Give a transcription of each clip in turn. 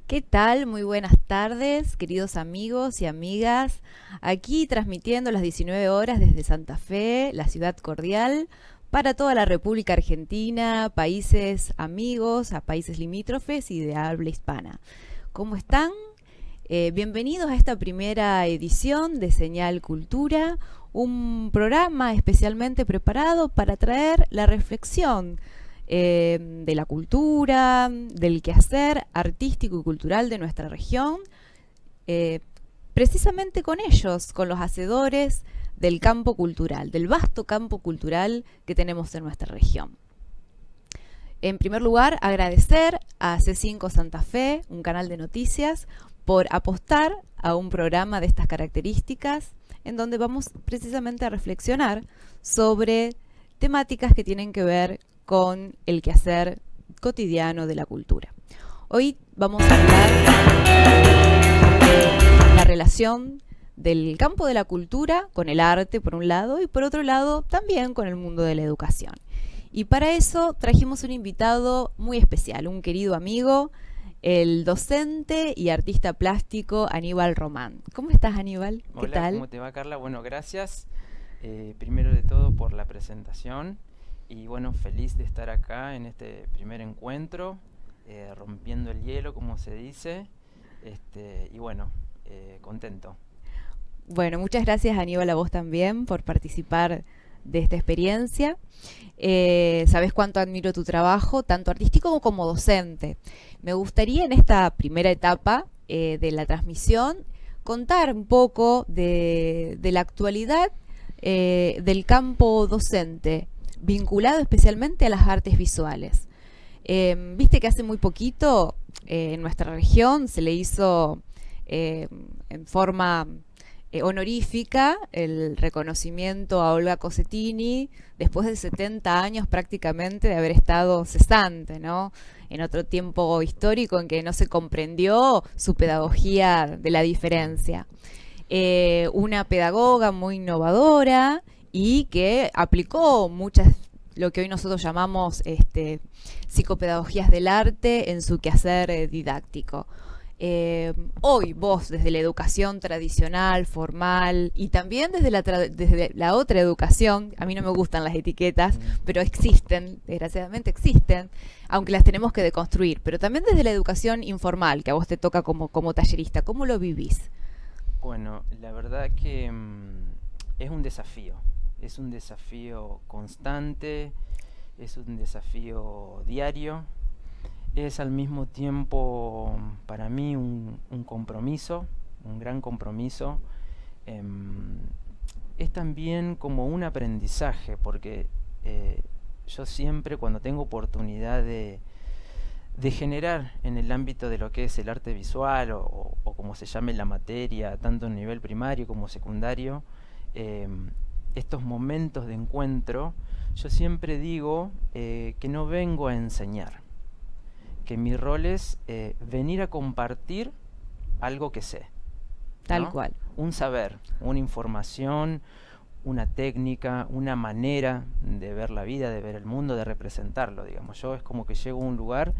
¿Qué tal? Muy buenas tardes, queridos amigos y amigas. Aquí transmitiendo las 19 horas desde Santa Fe, la ciudad cordial, para toda la República Argentina, países amigos, a países limítrofes y de habla hispana. ¿Cómo están? Bienvenidos a esta primera edición de Señal Cultura, un programa especialmente preparado para traer la reflexión de la cultura, del quehacer artístico y cultural de nuestra región, precisamente con ellos, con los hacedores del campo cultural, del vasto campo cultural que tenemos en nuestra región. En primer lugar, agradecer a C5 Santa Fe, un canal de noticias, por apostar a un programa de estas características, en donde vamos precisamente a reflexionar sobre temáticas que tienen que ver con el quehacer cotidiano de la cultura. Hoy vamos a hablar de la relación del campo de la cultura con el arte, por un lado, y por otro lado también con el mundo de la educación. Y para eso trajimos un invitado muy especial, un querido amigo, el docente y artista plástico Aníbal Román. ¿Cómo estás, Aníbal? ¿Qué Hola, tal? ¿cómo te va, Carla? Bueno, gracias primero de todo por la presentación y bueno, feliz de estar acá en este primer encuentro, rompiendo el hielo, como se dice, y bueno, contento. Bueno, muchas gracias, Aníbal, a vos también por participar de esta experiencia. Sabés cuánto admiro tu trabajo, tanto artístico como docente. Me gustaría en esta primera etapa de la transmisión contar un poco de la actualidad del campo docente, vinculado especialmente a las artes visuales. Viste que hace muy poquito en nuestra región se le hizo en forma honorífica el reconocimiento a Olga Cosentini después de 70 años prácticamente de haber estado cesante, ¿no? En otro tiempo histórico en que no se comprendió su pedagogía de la diferencia. Una pedagoga muy innovadora y que aplicó muchas, lo que hoy nosotros llamamos psicopedagogías del arte en su quehacer didáctico. Hoy vos desde la educación tradicional, formal y también desde la otra educación, a mí no me gustan las etiquetas, pero existen, desgraciadamente existen, aunque las tenemos que deconstruir, pero también desde la educación informal, que a vos te toca como tallerista, ¿cómo lo vivís? Bueno, la verdad que es un desafío constante, es un desafío diario. Es al mismo tiempo para mí un compromiso, un gran compromiso. Es también como un aprendizaje, porque yo siempre cuando tengo oportunidad de generar en el ámbito de lo que es el arte visual o como se llame la materia, tanto en nivel primario como secundario, estos momentos de encuentro, yo siempre digo que no vengo a enseñar, que mi rol es venir a compartir algo que sé. Tal ¿no? cual. Un saber, una información, una técnica, una manera de ver la vida, de ver el mundo, de representarlo, digamos. Yo es como que llego a un lugar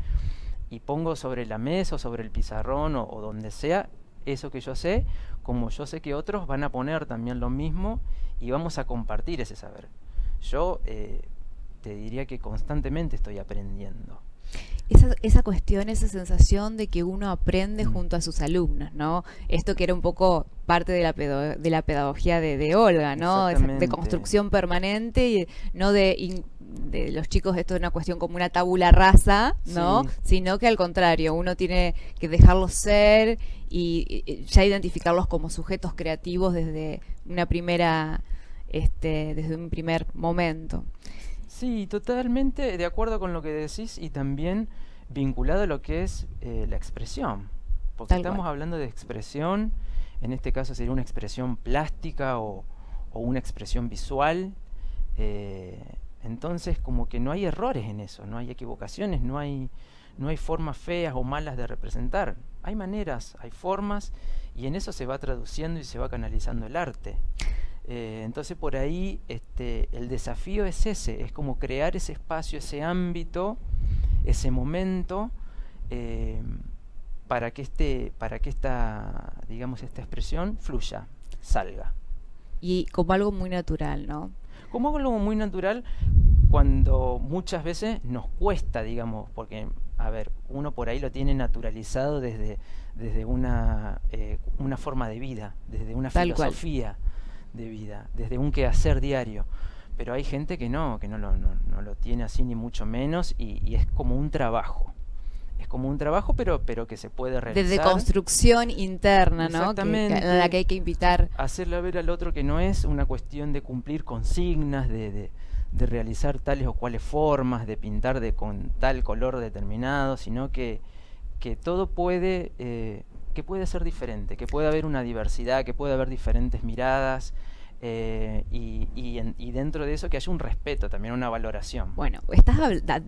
y pongo sobre la mesa o sobre el pizarrón o donde sea eso que yo sé, como yo sé que otros van a poner también lo mismo y vamos a compartir ese saber. Yo te diría que constantemente estoy aprendiendo. Esa cuestión, esa sensación de que uno aprende junto a sus alumnos, ¿no? Esto que era un poco parte de la pedagogía de Olga, ¿no? Esa de construcción permanente y no de los chicos, esto es una cuestión como una tabula rasa, ¿no? Sí. Sino que al contrario, uno tiene que dejarlos ser y ya identificarlos como sujetos creativos desde una primera, desde un primer momento. Sí, totalmente de acuerdo con lo que decís y también vinculado a lo que es la expresión. Porque Tal estamos cual. hablando de expresión, en este caso sería una expresión plástica o una expresión visual. Entonces como que no hay errores en eso, no hay equivocaciones, no hay formas feas o malas de representar. Hay maneras, hay formas y en eso se va traduciendo y se va canalizando el arte. Entonces por ahí el desafío es ese, es como crear ese espacio, ese ámbito, ese momento para que esta, digamos, esta expresión fluya, salga. Y como algo muy natural, ¿no? Como algo muy natural, cuando muchas veces nos cuesta, digamos, porque, a ver, uno por ahí lo tiene naturalizado desde una forma de vida, desde una filosofía de vida, desde un quehacer diario. Pero hay gente que no lo tiene así ni mucho menos, y es como un trabajo. Es como un trabajo, pero que se puede realizar. Desde construcción interna, ¿no? Exactamente. A la que hay que invitar. Hacerle ver al otro que no es una cuestión de cumplir consignas, de realizar tales o cuales formas, de pintar con tal color determinado, sino que todo puede, que puede ser diferente, que puede haber una diversidad, que puede haber diferentes miradas. Y dentro de eso que haya un respeto, también una valoración. Bueno, estás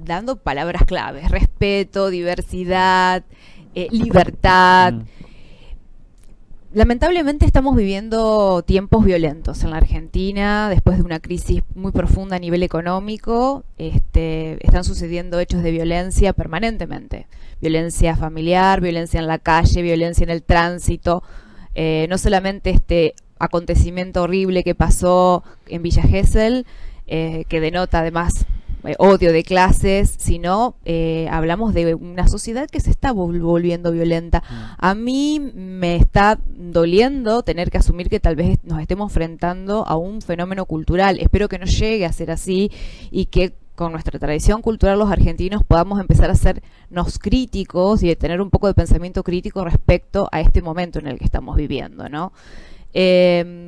dando palabras claves: respeto, diversidad, libertad. Lamentablemente estamos viviendo tiempos violentos en la Argentina, después de una crisis muy profunda a nivel económico. Están sucediendo hechos de violencia permanentemente: violencia familiar, violencia en la calle, violencia en el tránsito. No solamente acontecimiento horrible que pasó en Villa Gesell, que denota además odio de clases, sino hablamos de una sociedad que se está volviendo violenta. A mí me está doliendo tener que asumir que tal vez nos estemos enfrentando a un fenómeno cultural. Espero que no llegue a ser así, y que con nuestra tradición cultural los argentinos podamos empezar a sernos críticos y de tener un poco de pensamiento crítico respecto a este momento en el que estamos viviendo, ¿no?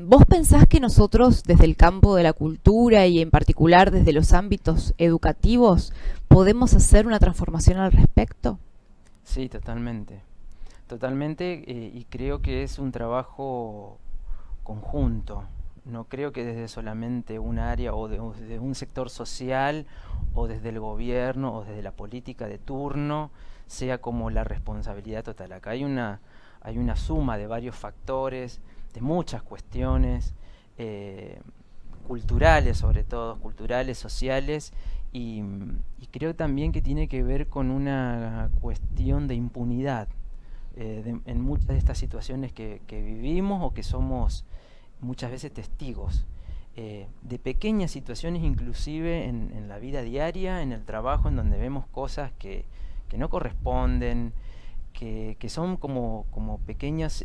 ¿Vos pensás que nosotros desde el campo de la cultura y en particular desde los ámbitos educativos podemos hacer una transformación al respecto? Sí, totalmente. Totalmente, y creo que es un trabajo conjunto. No creo que desde solamente un área o desde un sector social o desde el gobierno o desde la política de turno sea como la responsabilidad total. Acá hay una suma de varios factores, de muchas cuestiones culturales, sobre todo culturales, sociales, y creo también que tiene que ver con una cuestión de impunidad en muchas de estas situaciones que vivimos o que somos muchas veces testigos de pequeñas situaciones, inclusive en la vida diaria, en el trabajo, en donde vemos cosas que no corresponden, que son como pequeños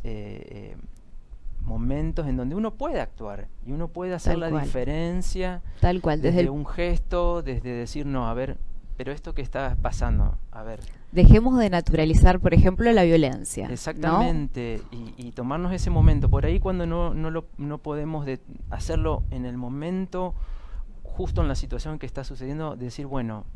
momentos en donde uno puede actuar y uno puede hacer la diferencia. Tal cual, desde un gesto, desde decir, no, a ver, pero esto que está pasando, a ver. Dejemos de naturalizar, por ejemplo, la violencia. Exactamente, ¿no? y tomarnos ese momento. Por ahí cuando no podemos hacerlo en el momento, justo en la situación que está sucediendo, decir, bueno,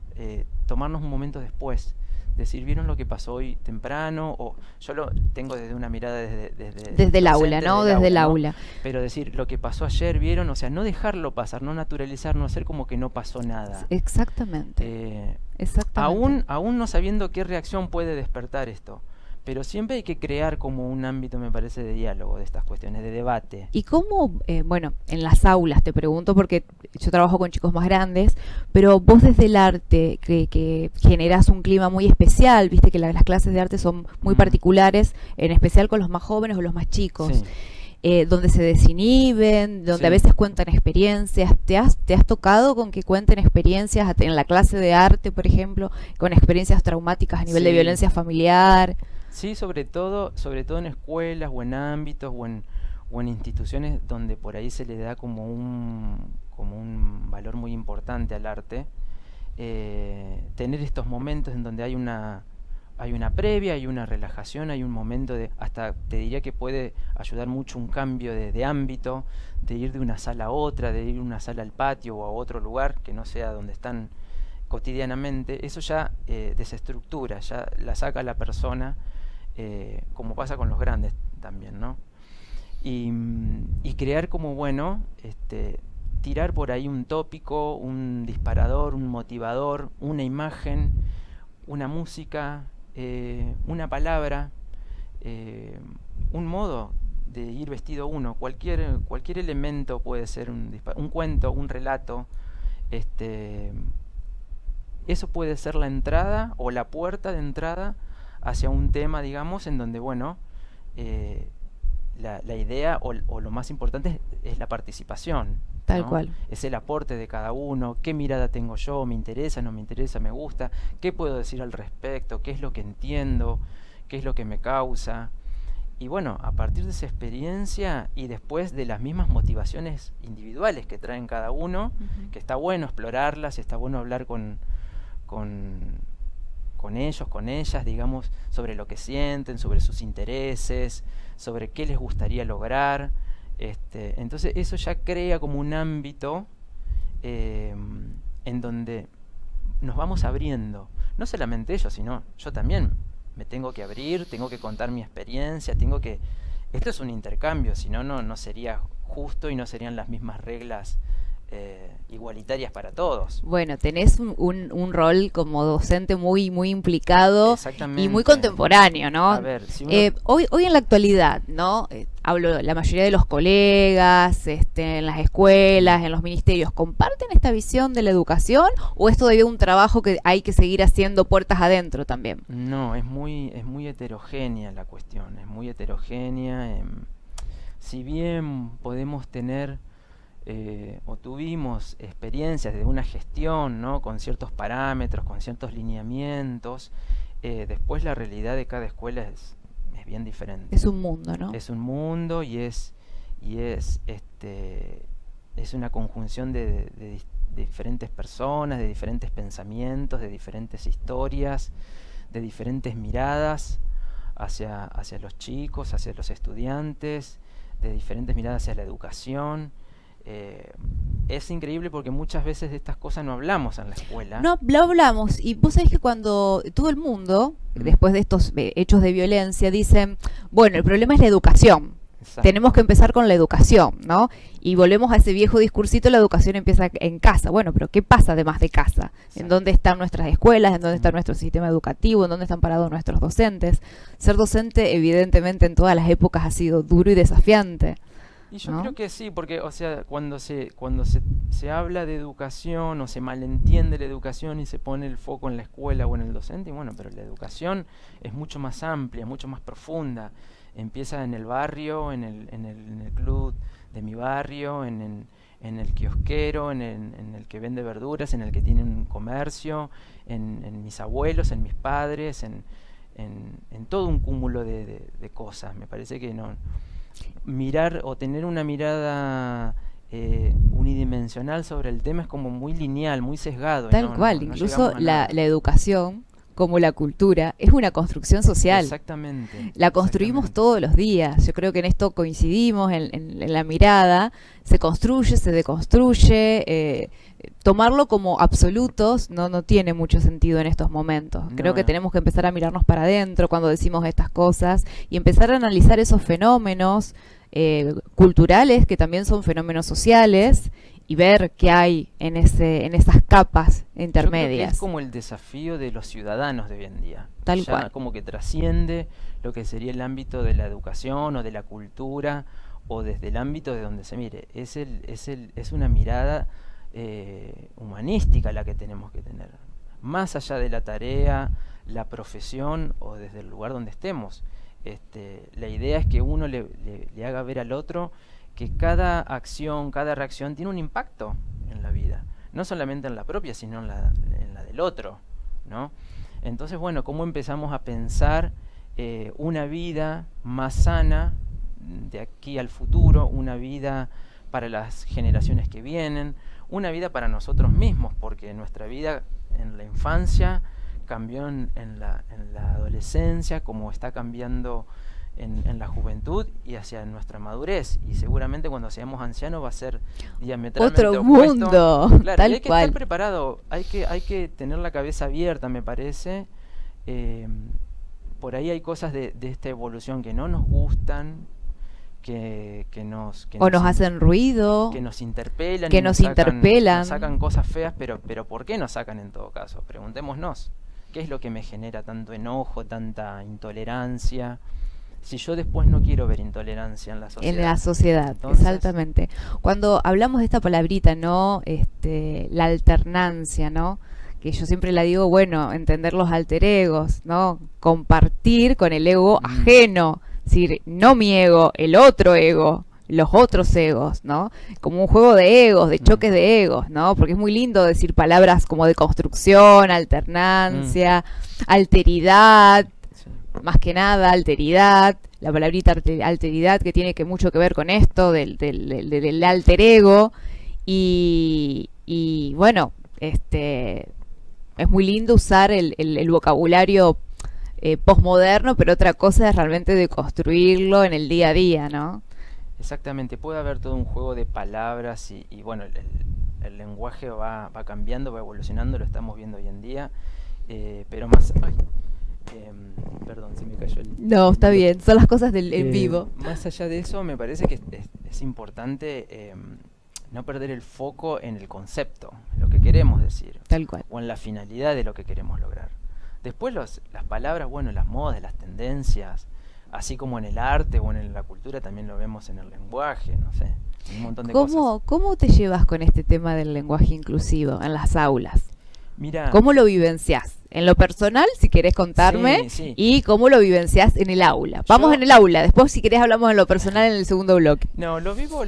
tomarnos un momento después. Decir, ¿vieron lo que pasó hoy temprano? O yo lo tengo desde una mirada desde el aula, ¿no? Desde el aula. Pero decir, lo que pasó ayer, ¿vieron? O sea, no dejarlo pasar, no naturalizar, no hacer como que no pasó nada. Exactamente. Exactamente. Aún no sabiendo qué reacción puede despertar esto. Pero siempre hay que crear como un ámbito, me parece, de diálogo de estas cuestiones, de debate. ¿Y cómo, bueno, en las aulas, te pregunto, porque yo trabajo con chicos más grandes, pero vos desde el arte, que generás un clima muy especial, viste que las clases de arte son muy particulares, en especial con los más jóvenes o los más chicos, sí. Donde se desinhiben, donde a veces cuentan experiencias. ¿Te has tocado con que cuenten experiencias en la clase de arte, por ejemplo, con experiencias traumáticas a nivel de violencia familiar? Sí, sobre todo en escuelas o en ámbitos o en instituciones donde por ahí se le da como un valor muy importante al arte, tener estos momentos en donde hay una previa, hay una relajación, hay un momento hasta te diría que puede ayudar mucho un cambio de ámbito, de ir de una sala a otra, de ir de una sala al patio o a otro lugar que no sea donde están cotidianamente. Eso ya desestructura, ya la saca la persona, como pasa con los grandes también, ¿no? Y crear como, bueno, tirar por ahí un tópico, un disparador, un motivador, una imagen, una música, una palabra, un modo de ir vestido uno, cualquier elemento puede ser un cuento, un relato, eso puede ser la entrada o la puerta de entrada hacia un tema, digamos, en donde, bueno, la idea o lo más importante es la participación, Tal ¿no? cual. Es el aporte de cada uno, qué mirada tengo yo, me interesa, no me interesa, me gusta, qué puedo decir al respecto, qué es lo que entiendo, qué es lo que me causa. Y bueno, a partir de esa experiencia y después de las mismas motivaciones individuales que traen cada uno, que está bueno explorarlas, está bueno hablar con, con ellos, con ellas, digamos, sobre lo que sienten, sobre sus intereses, sobre qué les gustaría lograr. Entonces eso ya crea como un ámbito en donde nos vamos abriendo. No solamente ellos, sino yo también me tengo que abrir, tengo que contar mi experiencia, tengo que... Esto es un intercambio, si no, no sería justo y no serían las mismas reglas igualitarias para todos. Bueno, tenés un rol como docente muy, muy implicado y muy Exactamente. contemporáneo, ¿no? A ver, si uno... Hoy en la actualidad, ¿no? Hablo, la mayoría de los colegas, en las escuelas, en los ministerios, ¿comparten esta visión de la educación o es todavía un trabajo que hay que seguir haciendo puertas adentro también? No, es muy heterogénea la cuestión, es muy heterogénea. Si bien podemos tener o tuvimos experiencias de una gestión, ¿no? Con ciertos parámetros, con ciertos lineamientos, después la realidad de cada escuela es bien diferente. Es un mundo, ¿no? Es un mundo y es una conjunción de diferentes personas, de diferentes pensamientos, de diferentes historias, de diferentes miradas hacia los chicos, hacia los estudiantes, de diferentes miradas hacia la educación. Es increíble porque muchas veces de estas cosas no hablamos en la escuela. No, lo hablamos, y vos sabés que cuando todo el mundo, después de estos hechos de violencia, dicen, bueno, el problema es la educación. Exacto. Tenemos que empezar con la educación, ¿no? Y volvemos a ese viejo discursito, la educación empieza en casa. Bueno, pero ¿qué pasa además de casa? Exacto. ¿En dónde están nuestras escuelas? ¿En dónde está nuestro sistema educativo? ¿En dónde están parados nuestros docentes? Ser docente, evidentemente, en todas las épocas ha sido duro y desafiante. Y yo ¿no? creo que sí, porque, o sea, cuando se habla de educación o se malentiende la educación y se pone el foco en la escuela o en el docente, y bueno, pero la educación es mucho más amplia, mucho más profunda. Empieza en el barrio, en el club de mi barrio, en el kiosquero, en el que vende verduras, en el que tiene un comercio, en mis abuelos, en mis padres, en todo un cúmulo de cosas. Me parece que no... mirar o tener una mirada unidimensional sobre el tema es como muy lineal, muy sesgado. Tal cual, incluso la educación, como la cultura, es una construcción social. Exactamente. La construimos todos los días. Yo creo que en esto coincidimos, en la mirada. Se construye, se deconstruye. Tomarlo como absolutos no tiene mucho sentido en estos momentos. Creo que tenemos que empezar a mirarnos para adentro cuando decimos estas cosas y empezar a analizar esos fenómenos culturales que también son fenómenos sociales y ver qué hay en esas capas intermedias. Yo creo que es como el desafío de los ciudadanos de hoy en día. Tal ya cual. Como que trasciende lo que sería el ámbito de la educación o de la cultura o desde el ámbito de donde se mire. Es una mirada humanística la que tenemos que tener. Más allá de la tarea, la profesión o desde el lugar donde estemos. La idea es que uno le haga ver al otro que cada acción, cada reacción tiene un impacto en la vida, no solamente en la propia, sino en la del otro, ¿no? Entonces, bueno, ¿cómo empezamos a pensar una vida más sana de aquí al futuro, una vida para las generaciones que vienen, una vida para nosotros mismos, porque nuestra vida en la infancia cambió en la adolescencia, como está cambiando en la juventud y hacia nuestra madurez, y seguramente cuando seamos ancianos va a ser diametralmente otro opuesto. mundo. Claro, Tal y hay que cual. estar preparado, hay que tener la cabeza abierta, me parece. Por ahí hay cosas de esta evolución que no nos gustan, que nos hacen ruido, que nos interpelan, que nos interpelan. nos sacan cosas feas, pero ¿por qué nos sacan en todo caso? Preguntémonos, ¿qué es lo que me genera tanto enojo, tanta intolerancia? Si yo después no quiero ver intolerancia en la sociedad. En la sociedad, Entonces, exactamente. Cuando hablamos de esta palabrita, ¿no? La alternancia, ¿no? que yo siempre la digo, bueno, entender los alter egos, ¿no? Compartir con el ego ajeno, es decir, no mi ego, el otro ego, los otros egos, ¿no? Como un juego de egos, de choques de egos, ¿no? Porque es muy lindo decir palabras como de construcción, alternancia, alteridad, más que nada, alteridad, la palabrita alteridad que tiene mucho que ver con esto del alter ego, y bueno, es muy lindo usar el vocabulario posmoderno, pero otra cosa es realmente de construirlo en el día a día, ¿no? Exactamente, puede haber todo un juego de palabras y bueno, el lenguaje va cambiando, va evolucionando, lo estamos viendo hoy en día, pero más... Ay, perdón, se me cayó el... No, está bien, son las cosas del en vivo. Más allá de eso, me parece que es importante no perder el foco en el concepto, en lo que queremos decir. Tal cual. O en la finalidad de lo que queremos lograr. Después las palabras, bueno, las modas, las tendencias, así como en el arte o en la cultura, también lo vemos en el lenguaje, no sé, un montón de cosas. ¿Cómo te llevas con este tema del lenguaje inclusivo en las aulas? Mira, ¿cómo lo vivenciás? En lo personal, si querés contarme, sí. Y cómo lo vivenciás en el aula. Vamos en el aula, después si querés hablamos en lo personal en el segundo bloque. No, lo vivo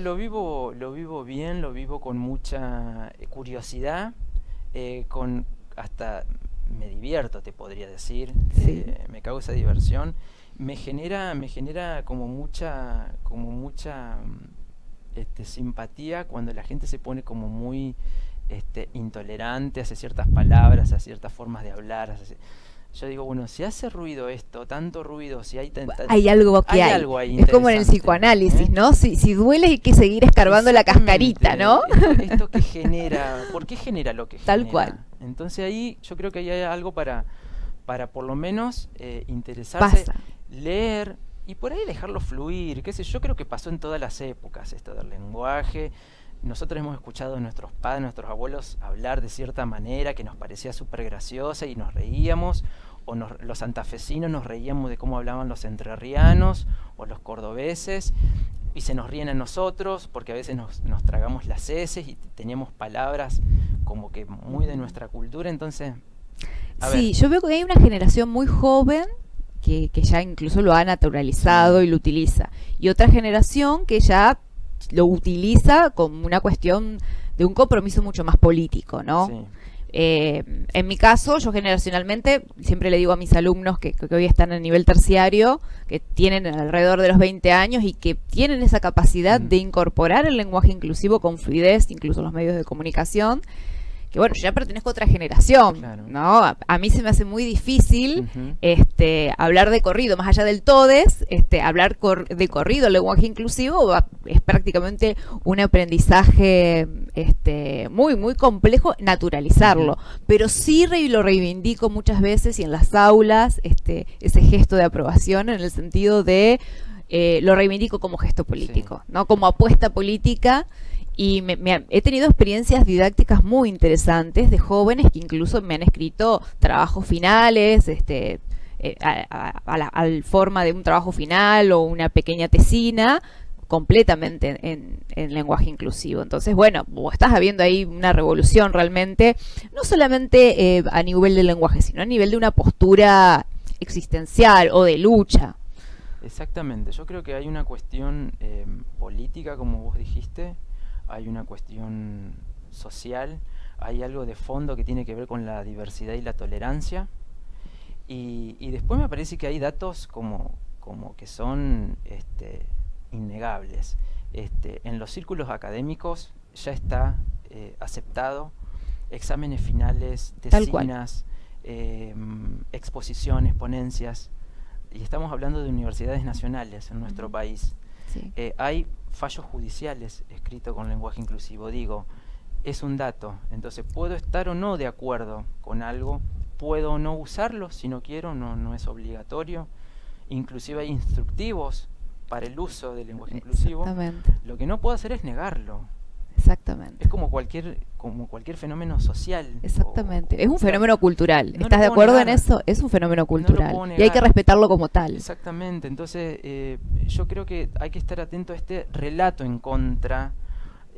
bien, lo vivo con mucha curiosidad, hasta me divierto, te podría decir, sí. Me causa diversión, me genera como mucha simpatía cuando la gente se pone como muy intolerante hacia ciertas palabras, a ciertas formas de hablar. Yo digo, bueno, si hace ruido esto, tanto ruido, si hay algo que hay. Algo ahí es como en el psicoanálisis, ¿no? Si duele hay que seguir escarbando la cascarita, ¿no? Esto que genera, ¿por qué genera lo que genera? Tal cual. Entonces ahí yo creo que ahí hay algo para por lo menos interesarse, leer y por ahí dejarlo fluir, qué sé yo, creo que pasó en todas las épocas esto del lenguaje. Nosotros hemos escuchado a nuestros padres, nuestros abuelos hablar de cierta manera que nos parecía súper graciosa y nos reíamos, o los santafesinos nos reíamos de cómo hablaban los entrerrianos o los cordobeses, y se nos ríen a nosotros porque a veces nos tragamos las heces y teníamos palabras como que muy de nuestra cultura. Entonces, sí, yo veo que hay una generación muy joven que ya incluso lo ha naturalizado y lo utiliza, y otra generación que ya lo utiliza como una cuestión de un compromiso mucho más político, ¿no? Sí. En mi caso, yo generacionalmente siempre le digo a mis alumnos que hoy están a nivel terciario, que tienen alrededor de los 20 años y que tienen esa capacidad de incorporar el lenguaje inclusivo con fluidez, incluso en los medios de comunicación, que bueno, yo ya pertenezco a otra generación, claro, ¿no? A mí se me hace muy difícil hablar de corrido, más allá del todes, hablar de corrido, el lenguaje inclusivo es prácticamente un aprendizaje muy, muy complejo naturalizarlo, pero sí lo reivindico muchas veces y en las aulas ese gesto de aprobación en el sentido de lo reivindico como gesto político, ¿no? Como apuesta política. Y he tenido experiencias didácticas muy interesantes de jóvenes que incluso me han escrito trabajos finales, al forma de un trabajo final o una pequeña tesina, completamente en lenguaje inclusivo. Entonces, bueno, vos estás habiendo ahí una revolución realmente, no solamente a nivel del lenguaje, sino a nivel de una postura existencial o de lucha. Exactamente, yo creo que hay una cuestión política, como vos dijiste, hay una cuestión social, hay algo de fondo que tiene que ver con la diversidad y la tolerancia, y después me parece que hay datos como que son innegables. En los círculos académicos ya está aceptado exámenes finales, tesinas, exposiciones, ponencias, y estamos hablando de universidades nacionales en nuestro país. Sí. Hay fallos judiciales escritos con lenguaje inclusivo. Digo, es un dato, entonces puedo estar o no de acuerdo con algo, puedo o no usarlo, si no quiero, no es obligatorio. Inclusive hay instructivos para el uso del lenguaje inclusivo. Lo que no puedo hacer es negarlo. Exactamente. Es como cualquier fenómeno social. Exactamente. Es un fenómeno cultural. No ¿estás de acuerdo en eso? Es un fenómeno cultural. No y hay que respetarlo como tal. Exactamente. Entonces, yo creo que hay que estar atento a este relato en contra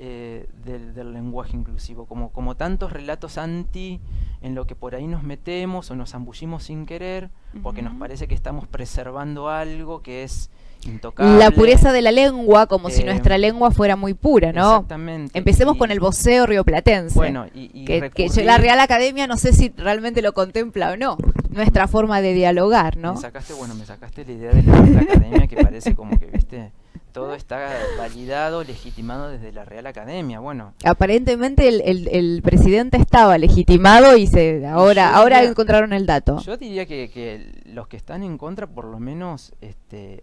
del lenguaje inclusivo, como tantos relatos anti en lo que por ahí nos metemos o nos zambullimos sin querer, porque nos parece que estamos preservando algo que es intocable. La pureza de la lengua, como si nuestra lengua fuera muy pura, ¿no? Exactamente. Empecemos con el voceo rioplatense. Bueno, que la Real Academia no sé si realmente lo contempla o no, nuestra forma de dialogar, ¿no? Me sacaste la idea de la Real Academia, que parece como que, viste, todo está validado, legitimado desde la Real Academia. Bueno, aparentemente el presidente estaba legitimado y ahora encontraron el dato. Yo diría que los que están en contra, por lo menos,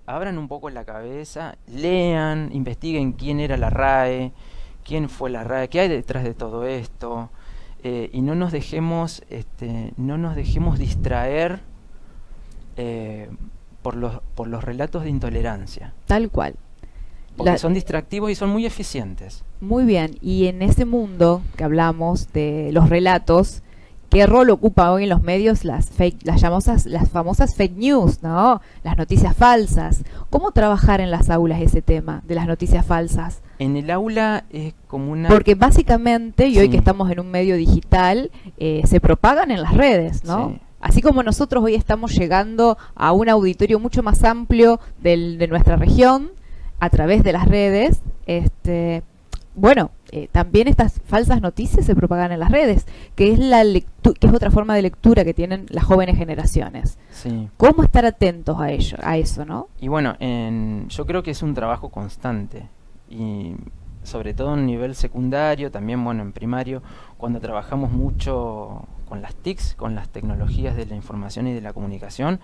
abran un poco la cabeza, lean, investiguen quién era la RAE, quién fue la RAE, qué hay detrás de todo esto, y no nos dejemos distraer por los relatos de intolerancia. Tal cual. Porque son distractivos y son muy eficientes. Muy bien, y en ese mundo que hablamos de los relatos, ¿qué rol ocupa hoy en los medios las famosas fake news, ¿no? Las noticias falsas. ¿Cómo trabajar en las aulas ese tema de las noticias falsas? En el aula es como una... Porque básicamente, y hoy que estamos en un medio digital, se propagan en las redes, ¿no? Sí. Así como nosotros hoy estamos llegando a un auditorio mucho más amplio de nuestra región, a través de las redes, también estas falsas noticias se propagan en las redes, que es otra forma de lectura que tienen las jóvenes generaciones. Sí. ¿Cómo estar atentos a eso, no? Y bueno, yo creo que es un trabajo constante, y sobre todo en nivel secundario, también bueno en primario, cuando trabajamos mucho con las TICs, con las tecnologías de la información y de la comunicación.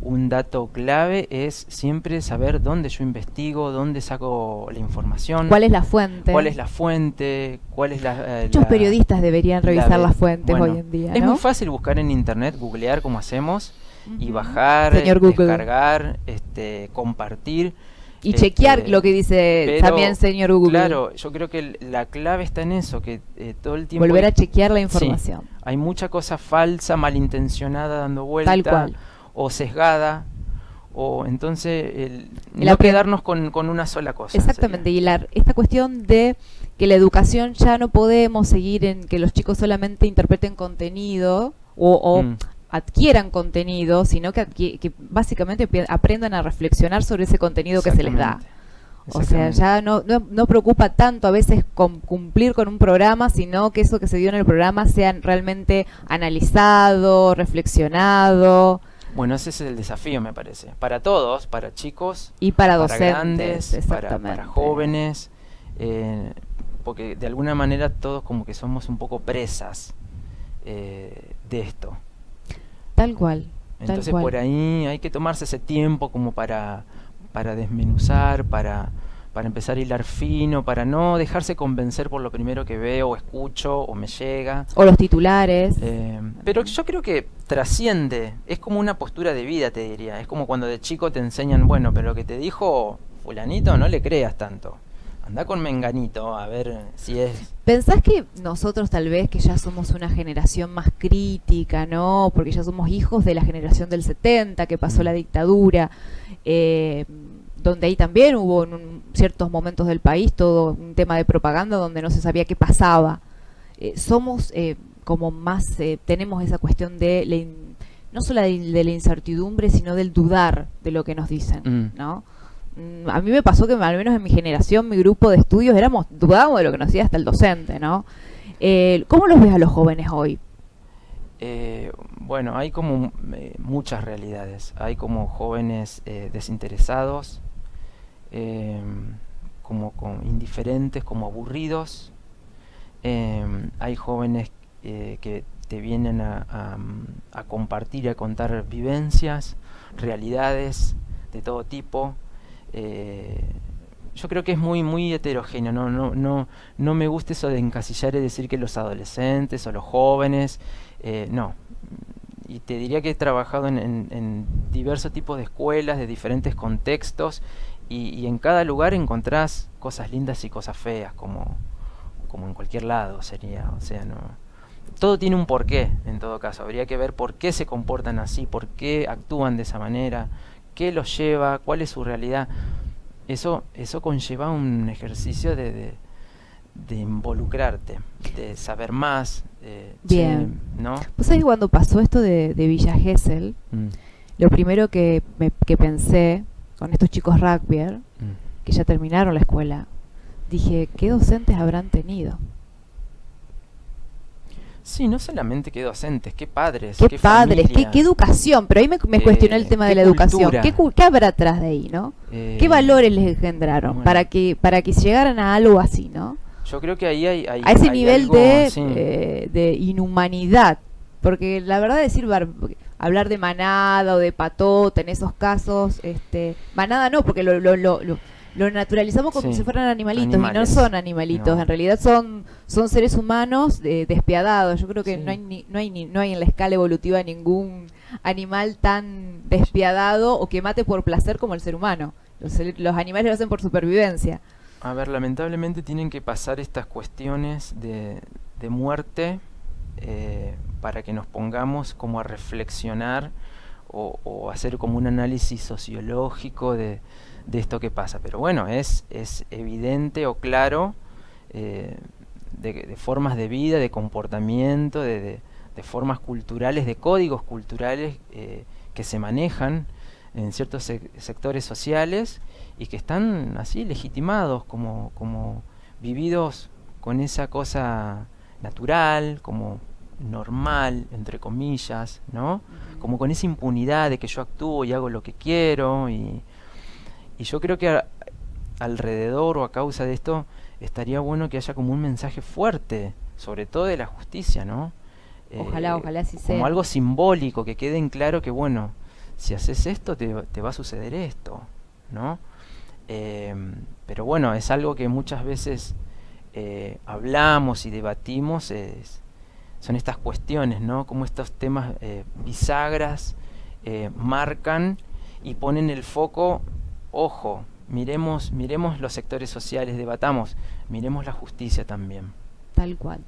Un dato clave es siempre saber dónde yo investigo, dónde saco la información. ¿Cuál es la fuente? Muchos periodistas deberían revisar las fuentes hoy en día, ¿no? Es muy fácil buscar en internet, googlear como hacemos, y bajar, descargar, compartir. Y chequear lo que dice también señor Google. Claro, yo creo que la clave está en eso, que todo el tiempo... Volver a chequear la información. Sí, hay mucha cosa falsa, malintencionada dando vuelta. Tal cual. O sesgada, o entonces no quedarnos con una sola cosa. Exactamente, sería. Y esta cuestión de que la educación ya no podemos seguir en que los chicos solamente interpreten contenido o adquieran contenido, sino que básicamente aprendan a reflexionar sobre ese contenido que se les da. O sea, ya no preocupa tanto a veces cumplir con un programa, sino que eso que se dio en el programa sea realmente analizado, reflexionado. Bueno, ese es el desafío, me parece. Para todos, para chicos, y para docentes, grandes, para jóvenes, porque de alguna manera todos como que somos un poco presas de esto. Tal cual. Entonces por ahí hay que tomarse ese tiempo como para desmenuzar, para empezar a hilar fino, para no dejarse convencer por lo primero que veo o escucho o me llega. O los titulares. Pero yo creo que trasciende, es como una postura de vida, te diría. Es como cuando de chico te enseñan, bueno, pero lo que te dijo fulanito no le creas tanto. Andá con menganito a ver si es... ¿Pensás que nosotros tal vez que ya somos una generación más crítica, ¿no? Porque ya somos hijos de la generación del 70, que pasó la dictadura, donde ahí también hubo en ciertos momentos del país todo un tema de propaganda donde no se sabía qué pasaba. Somos como más, tenemos esa cuestión de, no solo de la incertidumbre, sino del dudar de lo que nos dicen, ¿no? A mí me pasó que al menos en mi generación, mi grupo de estudios, dudábamos de lo que nos decía hasta el docente, ¿no? ¿Cómo los ves a los jóvenes hoy? Bueno, hay como muchas realidades. Hay como jóvenes desinteresados, como indiferentes, como aburridos. Hay jóvenes que te vienen a compartir y a contar vivencias, realidades de todo tipo. Yo creo que es muy heterogéneo. No me gusta eso de encasillar y decir que los adolescentes o los jóvenes, no. Y te diría que he trabajado en diversos tipos de escuelas, de diferentes contextos, y en cada lugar encontrás cosas lindas y cosas feas, como en cualquier lado sería. O sea, no, todo tiene un porqué. En todo caso, habría que ver por qué se comportan así, por qué actúan de esa manera, qué los lleva, cuál es su realidad. Eso conlleva un ejercicio de de involucrarte, de saber más. Bien. ¿No? ¿Vos sabés cuando pasó esto de Villa Gesell? Lo primero que pensé con estos chicos rugbyer, que ya terminaron la escuela, dije, ¿qué docentes habrán tenido? Sí, no solamente qué docentes, qué padres, qué padres, qué educación. Pero ahí me cuestioné el tema de la educación. ¿Qué habrá atrás de ahí, no? ¿Qué valores les engendraron bueno, para que llegaran a algo así, no? Yo creo que ahí hay a ese nivel algo, de inhumanidad. Porque la verdad decir hablar de manada o de patota en esos casos, manada no, porque lo naturalizamos como si fueran animalitos, y no son animalitos, no. En realidad son seres humanos despiadados. Yo creo que no hay en la escala evolutiva ningún animal tan despiadado o que mate por placer como el ser humano. Los animales lo hacen por supervivencia. A ver, lamentablemente tienen que pasar estas cuestiones de muerte para que nos pongamos como a reflexionar o hacer como un análisis sociológico de esto que pasa. Pero bueno, es evidente o claro de formas de vida, de comportamiento, de formas culturales, de códigos culturales que se manejan en ciertos sectores sociales y que están así legitimados como vividos con esa cosa natural, como normal, entre comillas, ¿no? Como con esa impunidad de que yo actúo y hago lo que quiero y yo creo que alrededor o a causa de esto estaría bueno que haya como un mensaje fuerte, sobre todo de la justicia, ¿no? Ojalá así sea. Como algo simbólico, que quede en claro que, bueno, si haces esto te va a suceder esto, ¿no? Pero bueno, es algo que muchas veces hablamos y debatimos, son estas cuestiones, ¿no? Como estos temas bisagras marcan y ponen el foco. Ojo, miremos los sectores sociales, debatamos, miremos la justicia también. Tal cual.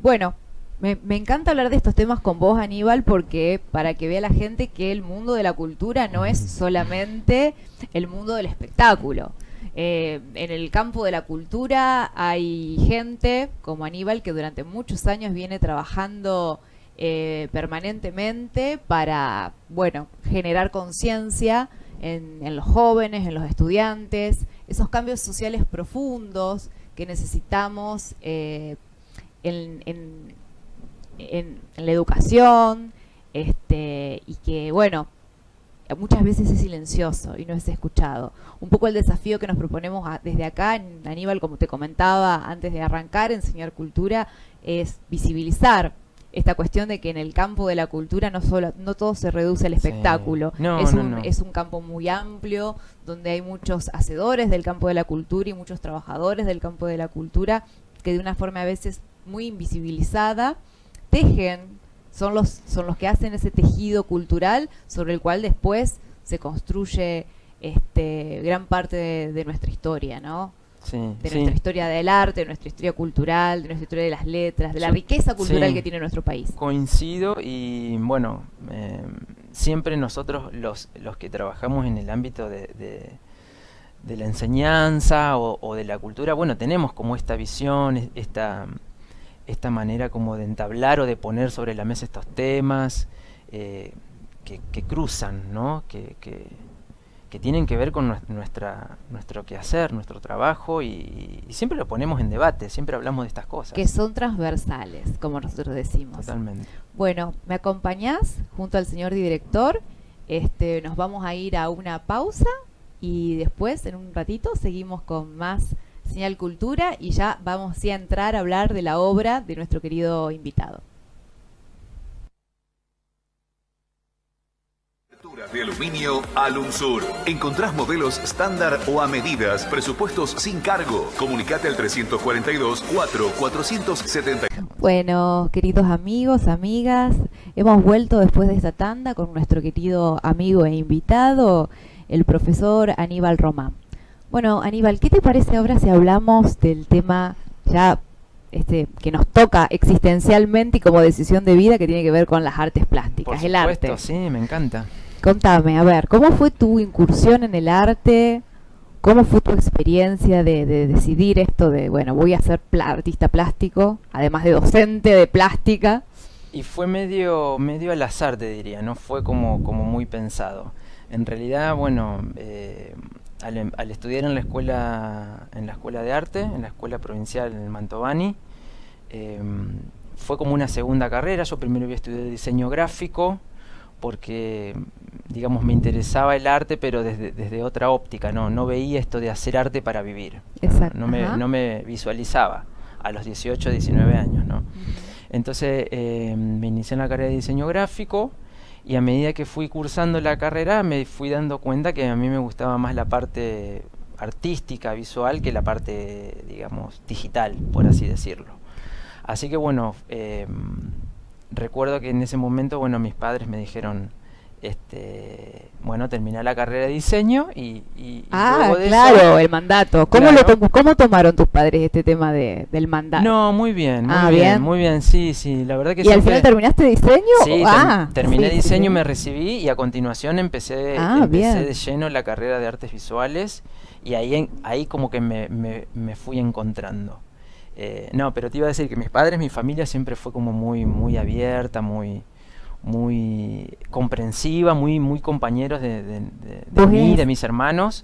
Bueno, me encanta hablar de estos temas con vos, Aníbal, porque para que vea la gente que el mundo de la cultura no es solamente el mundo del espectáculo. En el campo de la cultura hay gente como Aníbal que durante muchos años viene trabajando permanentemente para, bueno, generar conciencia en los jóvenes, en los estudiantes, esos cambios sociales profundos que necesitamos en la educación, y que, bueno, muchas veces es silencioso y no es escuchado. Un poco el desafío que nos proponemos desde acá, Aníbal, como te comentaba antes de arrancar, enseñar cultura, es visibilizar esta cuestión de que en el campo de la cultura no todo se reduce al espectáculo. Sí. Es un campo muy amplio, donde hay muchos hacedores del campo de la cultura y muchos trabajadores del campo de la cultura que de una forma a veces muy invisibilizada tejen, son los que hacen ese tejido cultural sobre el cual después se construye gran parte de nuestra historia, ¿no? Sí, de nuestra historia del arte, de nuestra historia cultural, de nuestra historia de las letras, de la riqueza cultural que tiene nuestro país. Coincido y bueno, siempre nosotros los que trabajamos en el ámbito de la enseñanza o de la cultura, bueno, tenemos como esta visión, esta manera como de entablar o de poner sobre la mesa estos temas que cruzan, ¿no? Que tienen que ver con nuestro quehacer, nuestro trabajo y siempre lo ponemos en debate, siempre hablamos de estas cosas. Que son transversales, como nosotros decimos. Totalmente. Bueno, ¿me acompañás junto al señor director? Nos vamos a ir a una pausa y después, en un ratito, seguimos con más Señal Cultura y ya vamos a entrar a hablar de la obra de nuestro querido invitado. De aluminio Alumsur. Encontrás modelos estándar o a medidas, presupuestos sin cargo. Comunicate al 342-470. Bueno, queridos amigos, amigas, hemos vuelto después de esta tanda con nuestro querido amigo e invitado, el profesor Aníbal Román. Bueno, Aníbal, ¿qué te parece ahora si hablamos del tema ya que nos toca existencialmente y como decisión de vida, que tiene que ver con las artes plásticas, Por el supuesto, arte? Sí, me encanta. Contame, a ver, ¿cómo fue tu incursión en el arte? ¿Cómo fue tu experiencia de decidir esto de, bueno, voy a ser artista plástico, además de docente de plástica? Y fue medio al azar, te diría, no fue como muy pensado. En realidad, bueno, al estudiar en la escuela de arte, en la escuela provincial en Mantovani, fue como una segunda carrera. Yo primero había estudiado diseño gráfico porque, digamos, me interesaba el arte, pero desde otra óptica, no veía esto de hacer arte para vivir. Exacto. No me visualizaba a los 18, 19 años, ¿no? Entonces me inicié en la carrera de diseño gráfico, y a medida que fui cursando la carrera me fui dando cuenta que a mí me gustaba más la parte artística, visual, que la parte, digamos, digital, por así decirlo. Así que bueno, recuerdo que en ese momento, bueno, mis padres me dijeron, bueno, terminé la carrera de diseño y luego de claro, eso, el mandato. ¿Cómo, claro. ¿Cómo tomaron tus padres este tema del mandato? No, muy bien, bien. muy bien, sí, la verdad que ¿Y al final terminaste diseño? Sí, terminé sí, diseño, sí. Me recibí y a continuación empecé de lleno la carrera de artes visuales, y ahí como que me fui encontrando. No, pero te iba a decir que mis padres, mi familia siempre fue como muy abierta, muy comprensiva, muy compañeros de mí, de mis hermanos,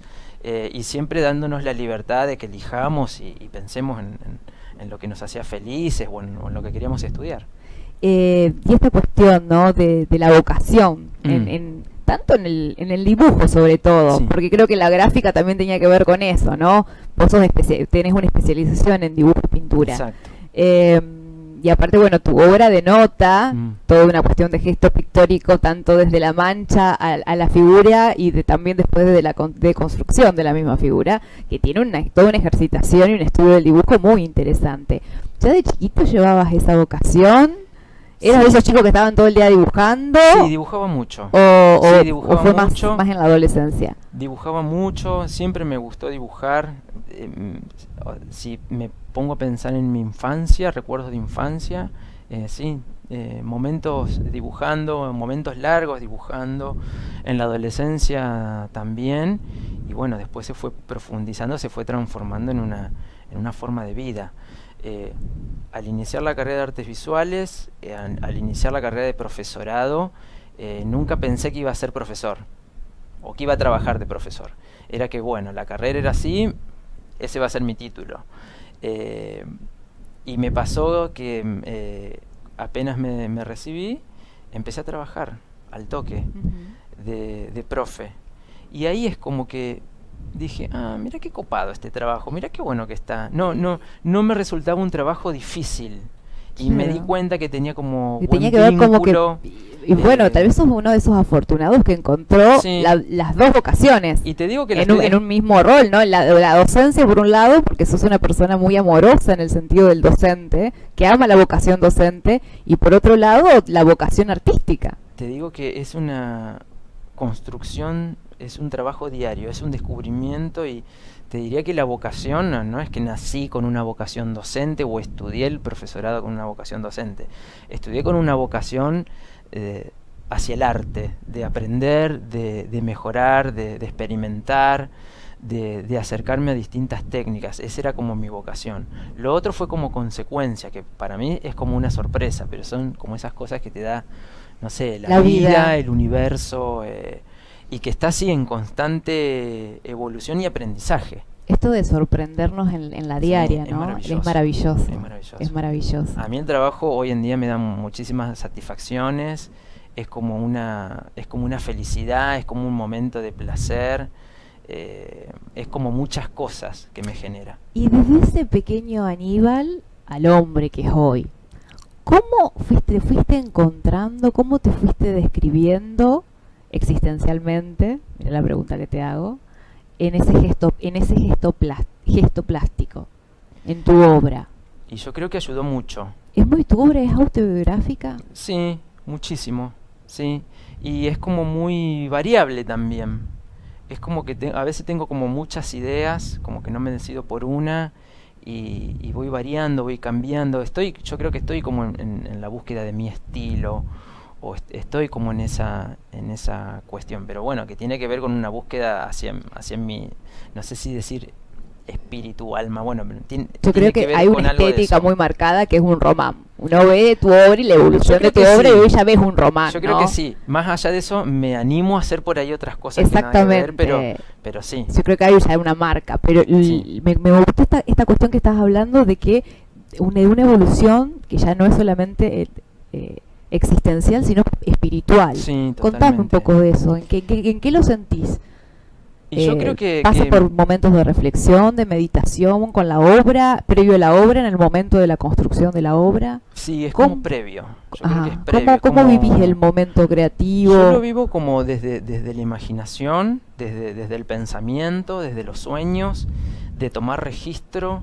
y siempre dándonos la libertad de que elijamos y pensemos en lo que nos hacía felices o en lo que queríamos estudiar. Y esta cuestión, ¿no?, de la vocación, tanto en el dibujo sobre todo, Sí. porque creo que la gráfica también tenía que ver con eso, ¿no? Vos tenés una especialización en dibujo y pintura. Exacto. Y aparte, bueno, tu obra denota toda una cuestión de gesto pictórico, tanto desde la mancha a la figura y también después de la construcción de la misma figura, que tiene toda una ejercitación y un estudio del dibujo muy interesante. ¿Ya de chiquito llevabas esa vocación? ¿Eras de esos chicos que estaban todo el día dibujando? Sí, dibujaba mucho. ¿O fue más en la adolescencia? Dibujaba mucho, siempre me gustó dibujar. Si me pongo a pensar en mi infancia, recuerdos de infancia, momentos dibujando, momentos largos dibujando, en la adolescencia también, y bueno, después se fue profundizando, se fue transformando en una forma de vida. Al iniciar la carrera de artes visuales, al iniciar la carrera de profesorado, nunca pensé que iba a ser profesor o que iba a trabajar de profesor. Era que, bueno, la carrera era así, ese va a ser mi título. Y me pasó que apenas me recibí, empecé a trabajar al toque de profe. Y ahí es como que dije, mira qué copado este trabajo, mira qué bueno que está. No me resultaba un trabajo difícil. Y me di cuenta que tenía como y buen tenía que ver como vínculo. Y bueno, tal vez sos uno de esos afortunados que encontró las dos vocaciones. Y te digo que en un mismo rol, ¿no? La docencia por un lado, porque sos una persona muy amorosa en el sentido del docente, que ama la vocación docente, y por otro lado, la vocación artística. Te digo que es una construcción, es un trabajo diario, es un descubrimiento, y te diría que la vocación no es que nací con una vocación docente o estudié el profesorado con una vocación docente. Estudié con una vocación hacia el arte, de aprender, de mejorar, de experimentar, de acercarme a distintas técnicas. Esa era como mi vocación. Lo otro fue como consecuencia, que para mí es como una sorpresa, pero son como esas cosas que te da, no sé, la vida, el universo, y que está así en constante evolución y aprendizaje. Esto de sorprendernos en la diaria, sí, ¿no? Es maravilloso. Es maravilloso. A mí el trabajo hoy en día me da muchísimas satisfacciones, es como una felicidad, es como un momento de placer, es como muchas cosas que me genera. Y desde ese pequeño Aníbal al hombre que es hoy, ¿cómo te fuiste encontrando, cómo te fuiste describiendo existencialmente, mira la pregunta que te hago, en ese gesto plástico, en tu obra? Y yo creo que ayudó mucho. ¿Tu obra es autobiográfica? Sí, muchísimo, sí. Y es como muy variable también. Es como que a veces tengo como muchas ideas, como que no me decido por una, y voy variando, voy cambiando. Yo creo que estoy como en la búsqueda de mi estilo, estoy como en esa cuestión, pero bueno, que tiene que ver con una búsqueda hacia mi, no sé si decir espíritu, alma, bueno, yo creo que ver hay con una algo de estética eso. muy marcada que es un román. Uno ve tu obra y la evolución de tu creo que obra sí. y hoy ya ves un román, Yo creo ¿no? que sí, más allá de eso me animo a hacer por ahí otras cosas que nada que Exactamente. ver, pero sí. Yo creo que hay ya una marca, pero Sí. me gustó esta cuestión que estás hablando de que una evolución que ya no es solamente existencial, sino espiritual. Sí, Contame un totalmente. poco de eso, ¿en qué lo sentís? Y yo creo que ¿Pasa por momentos de reflexión, de meditación con la obra, previo a la obra, en el momento de la construcción de la obra? sí, es ¿Cómo? como previo. Yo creo Ajá. que es previo. ¿Cómo como- vivís el momento creativo? Yo lo vivo como desde la imaginación, desde el pensamiento, desde los sueños, de tomar registro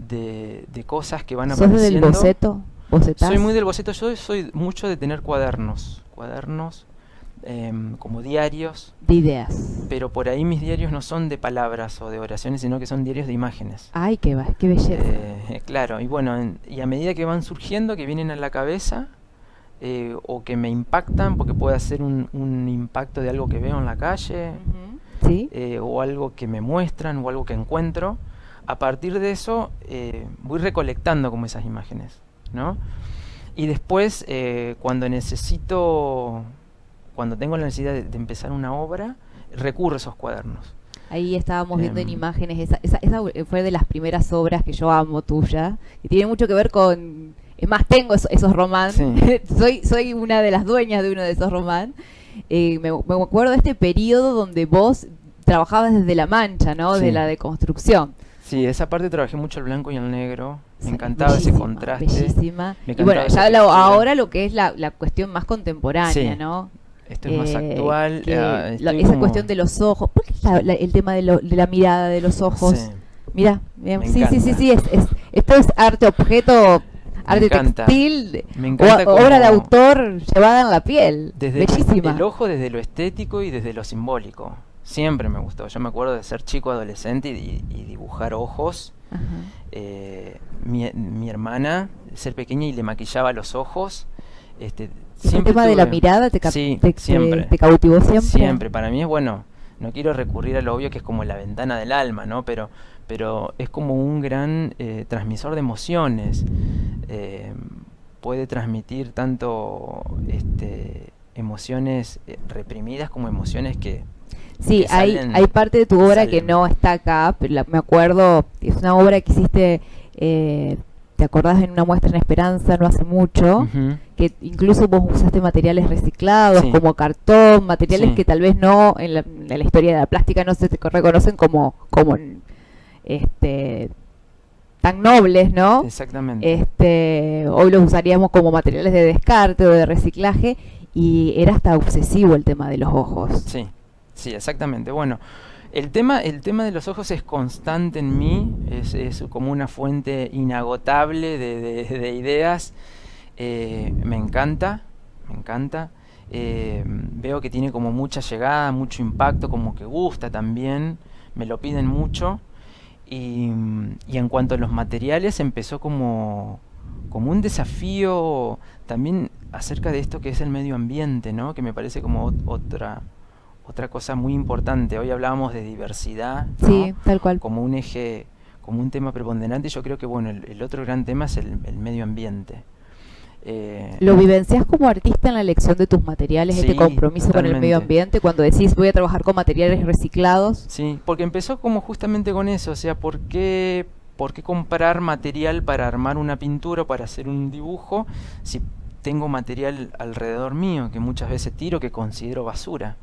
de cosas que van ¿Sos del apareciendo. boceto? ¿Bocetás? Soy muy del boceto, yo soy mucho de tener cuadernos, como diarios, De ideas. pero por ahí mis diarios no son de palabras o de oraciones, sino que son diarios de imágenes. Ay, qué belleza. Claro, y bueno, y a medida que van surgiendo, que vienen a la cabeza, o que me impactan, porque puede ser un impacto de algo que veo en la calle, Ujú. ¿Sí? o algo que me muestran, o algo que encuentro, a partir de eso voy recolectando como esas imágenes, ¿no? Y después, cuando tengo la necesidad de empezar una obra, recurro a esos cuadernos. Ahí estábamos viendo en Em. imágenes, esa fue de las primeras obras que yo amo tuya, que tiene mucho que ver con... Es más, tengo esos romans, Sí. soy una de las dueñas de uno de esos romans. Me acuerdo de este periodo donde vos trabajabas desde la mancha, ¿no? Sí. De la deconstrucción. Sí, esa parte trabajé mucho el blanco y el negro. Me Sí, encantaba ese bellísima, contraste. Bellísima. Me Y bueno, encantaba esa ya textura. ahora lo que es la cuestión más contemporánea, Sí. ¿no? Esto es más actual. que estoy esa como- cuestión de los ojos. ¿Por qué el tema de la mirada de los ojos? Sí. Mira, Me sí, encanta. esto es arte objeto, arte encanta. textil, Me encanta obra de como- autor llevada en la piel. Desde Bellísima. el ojo, desde lo estético y desde lo simbólico. Siempre me gustó. Yo me acuerdo de ser chico, adolescente y dibujar ojos. Ajá. Mi hermana, ser pequeña y le maquillaba los ojos. ¿El Siempre tema de la tuve- mirada Sí, te siempre. cautivó siempre? Siempre. Para mí es bueno. No quiero recurrir a lo obvio que es como la ventana del alma, ¿no? Pero es como un gran transmisor de emociones. Puede transmitir tanto emociones reprimidas como emociones que Sí, que hay salen- parte de tu obra que salen. no está acá, pero me acuerdo, es una obra que hiciste, ¿te acordás en una muestra en Esperanza no hace mucho? Ujú. Que incluso vos usaste materiales reciclados, Sí. como cartón, materiales Sí. que tal vez no, en la historia de la plástica no se te reconocen como tan nobles, ¿no? Exactamente. Hoy los usaríamos como materiales de descarte o de reciclaje, y era hasta obsesivo el tema de los ojos. Sí, sí, exactamente. Bueno, el tema de los ojos es constante en mí, es como una fuente inagotable de ideas. Me encanta, me encanta. Veo que tiene como mucha llegada, mucho impacto, como que gusta también, me lo piden mucho. Y en cuanto a los materiales, empezó como un desafío también acerca de esto que es el medio ambiente, ¿no? Que me parece como otra cosa muy importante. Hoy hablábamos de diversidad, ¿no? Sí, tal cual. Como un eje, como un tema preponderante. Yo creo que bueno, el otro gran tema es el medio ambiente. ¿Lo vivencias como artista en la elección de tus materiales, este Sí, compromiso con el medio totalmente. ambiente, cuando decís voy a trabajar con materiales reciclados? Sí, porque empezó como justamente con eso, o sea, ¿por qué comprar material para armar una pintura o para hacer un dibujo si tengo material alrededor mío que muchas veces tiro, que considero basura?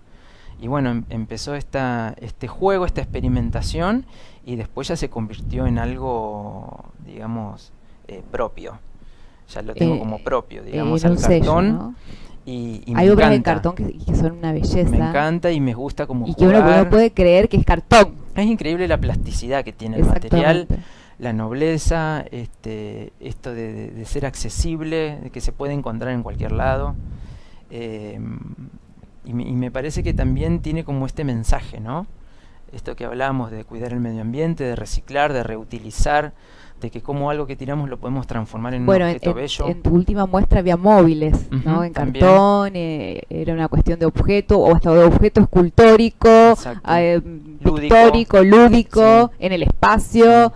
Y bueno, empezó este juego, esta experimentación, y después ya se convirtió en algo, digamos, propio. Ya lo tengo como propio, digamos, en al un sello, cartón. ¿no? Y Hay me obras en encanta. cartón que son una belleza. Me encanta y me gusta como Y que uno jugar. no puede creer que es cartón. Es increíble la plasticidad que tiene el material, Exactamente. la nobleza, esto de ser accesible, de que se puede encontrar en cualquier lado. Y me parece que también tiene como este mensaje, ¿no? esto que hablamos de cuidar el medio ambiente, de reciclar, de reutilizar, de que como algo que tiramos lo podemos transformar en un objeto bello. En tu última muestra había móviles, ¿no? En también. cartón, era una cuestión de objeto, o hasta de objeto escultórico, pictórico, lúdico, sí, en el espacio.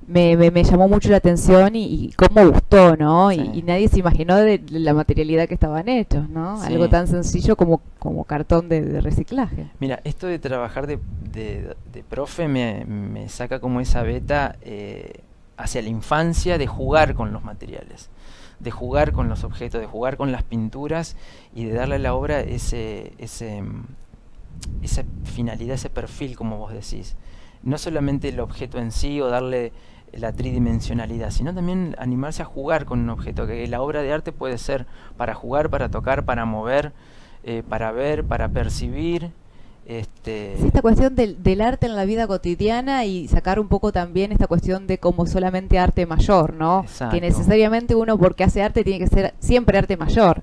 Me llamó mucho la atención y cómo gustó, ¿no? Sí. Y nadie se imaginó de la materialidad que estaban hechos, ¿no? Sí. Algo tan sencillo como cartón de reciclaje. Mira, esto de trabajar de profe me saca como esa beta hacia la infancia de jugar con los materiales, de jugar con los objetos, de jugar con las pinturas y de darle a la obra esa finalidad, ese perfil, como vos decís. No solamente el objeto en sí o darle la tridimensionalidad, sino también animarse a jugar con un objeto, que la obra de arte puede ser para jugar, para tocar, para mover, para ver, para percibir. Sí, esta cuestión del arte en la vida cotidiana y sacar un poco también esta cuestión de como solamente arte mayor, ¿no? Exacto. Que necesariamente uno porque hace arte tiene que ser siempre arte mayor.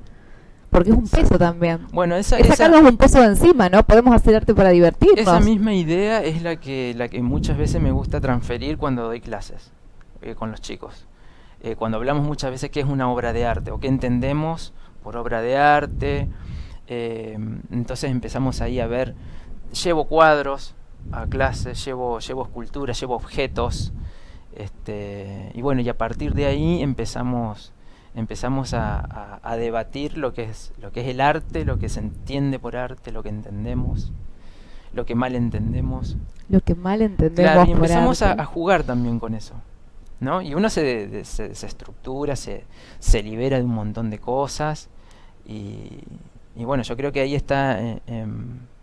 Porque es un peso también. Bueno, es sacarnos un peso de encima, ¿no? Podemos hacer arte para divertirnos. Esa misma idea es la que muchas veces me gusta transferir cuando doy clases con los chicos. Cuando hablamos muchas veces qué es una obra de arte o qué entendemos por obra de arte. Entonces empezamos ahí a ver, llevo cuadros a clases, llevo esculturas, llevo objetos. Y bueno, y a partir de ahí empezamos a debatir lo que es el arte, lo que se entiende por arte, lo que entendemos, lo que mal entendemos. Lo que mal entendemos. Claro, y empezamos a jugar también con eso, ¿no? Y uno se estructura, se libera de un montón de cosas. Y bueno, yo creo que ahí está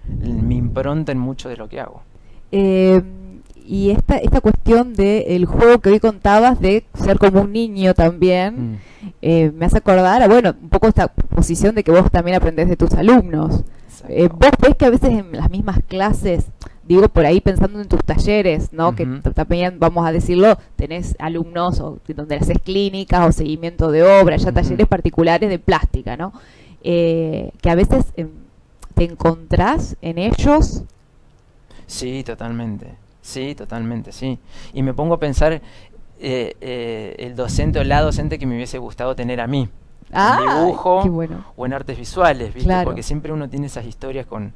mi impronta en mucho de lo que hago. Y esta cuestión del juego que hoy contabas de ser como un niño también, me hace acordar un poco esta posición de que vos también aprendés de tus alumnos. Vos ves que a veces en las mismas clases, digo por ahí pensando en tus talleres, ¿no? Que también, vamos a decirlo, tenés alumnos donde haces clínicas o seguimiento de obra, ya talleres particulares de plástica, ¿no? Que a veces te encontrás en ellos. Sí, totalmente. Sí, totalmente, sí. Y me pongo a pensar el docente o la docente que me hubiese gustado tener a mí. En dibujo o en artes visuales, ¿viste? Claro. Porque siempre uno tiene esas historias con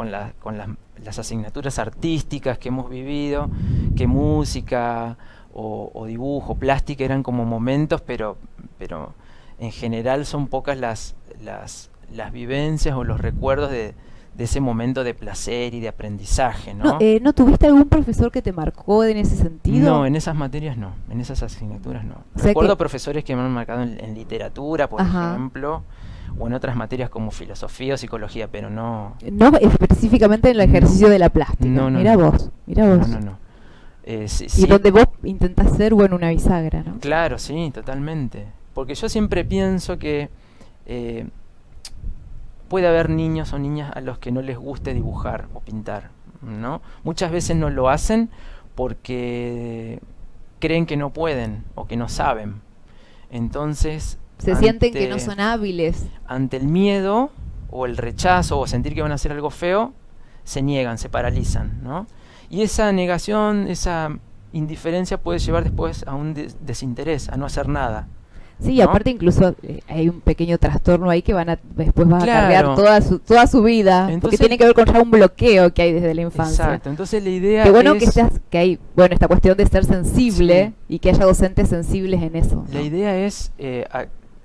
las asignaturas artísticas que hemos vivido, que música o dibujo, plástica eran como momentos, pero en general son pocas las vivencias o los recuerdos de ese momento de placer y de aprendizaje, ¿no? ¿No tuviste algún profesor que te marcó en ese sentido? No, en esas materias no, en esas asignaturas no. O sea, recuerdo profesores que me han marcado en literatura, por ejemplo, o en otras materias como filosofía o psicología, pero no... No específicamente en el ejercicio de la plástica. Mira vos. No. Y donde vos intentás ser, una bisagra, ¿no? Claro, sí, totalmente. Porque yo siempre pienso que... puede haber niños o niñas a los que no les guste dibujar o pintar, ¿no? Muchas veces no lo hacen porque creen que no pueden o que no saben. Entonces... se sienten que no son hábiles. Ante el miedo o el rechazo o sentir que van a hacer algo feo, se niegan, se paralizan, ¿no? Y esa negación, esa indiferencia puede llevar después a un desinterés, a no hacer nada. Sí, ¿no? Aparte incluso hay un pequeño trastorno ahí que después van a cargar toda su vida. Entonces, porque tiene que ver con ya un bloqueo que hay desde la infancia. Exacto, entonces la idea que hay esta cuestión de ser sensible y que haya docentes sensibles en eso, ¿no? La idea es,